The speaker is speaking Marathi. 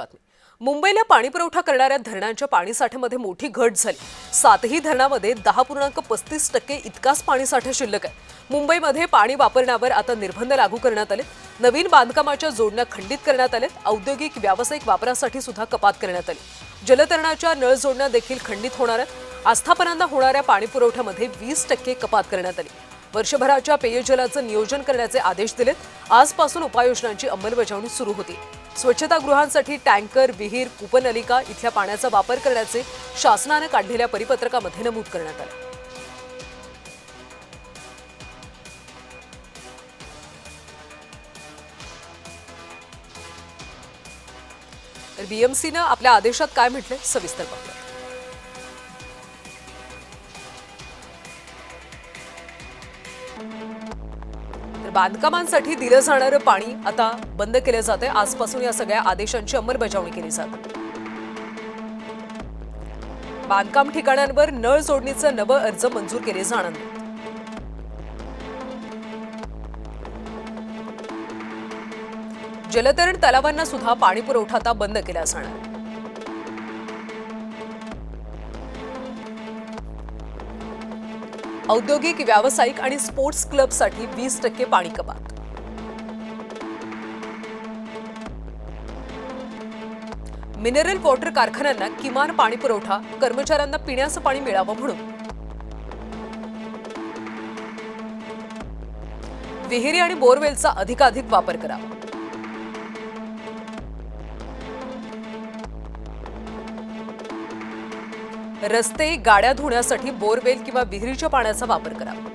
बातमी. मुंबईला पाणीपुरवठा करणाऱ्या धरणांच्या पाणीसाठ्यामध्ये मोठी घट झाली. 7ही धरणांमध्ये 10.35% इतकाच पाणीसाठा शिल्लक आहे. मुंबईमध्ये पाणी वापरण्यावर आता निर्बंध लागू करण्यात आले. नवीन बांधकामाच्या जोडण्या खंडित करण्यात आल्या. औद्योगिक व्यावसायिक वापरासाठी सुद्धा कपात करण्यात आली. जलतरणाच्या नळ जोडण्या देखील खंडित होणार आहेत. आस्थापनांना होणाऱ्या पाणीपुरवठ्यामध्ये 20% कपात करण्यात आली. वर्षभराच्या पेयजलाचं नियोजन करण्याचे आदेश दिलेत. आजपासून उपाययोजनांची अंमलबजावणी सुरू होती. स्वच्छतागृहांसाठी टँकर, विहीर, कूपनलिका इथल्या पाण्याचा वापर करण्याचे शासनाने काढलेल्या परिपत्रकामध्ये नमूद करण्यात आले. तर बीएमसीने आपल्या आदेशात काय म्हटले सविस्तर पाहूया. बांधकामांसाठी दिलं जाणारं पाणी आता बंद केलं जाते. आजपासून या सगळ्या आदेशांची अंमलबजावणी केली जाते. बांधकाम ठिकाणांवर नळ जोडणीचे नवे अर्ज मंजूर केले जाणार नाहीत. जलतरण तलावांना सुद्धा पाणी पुरवठा आता बंद केला जाणार. औद्योगिक, व्यावसायिक आणि स्पोर्ट्स क्लबसाठी 20% पाणी कपात. मिनरल वॉटर कारखान्यांना किमान पाणी पुरवठा, कर्मचाऱ्यांना पिण्याचं पाणी मिळावं म्हणून. विहिरी आणि बोरवेलचा अधिकाधिक वापर करावा. रस्ते, गाड्या धुण्यासाठी बोरवेल किंवा विहिरीच्या पाण्याचा वापर करावा.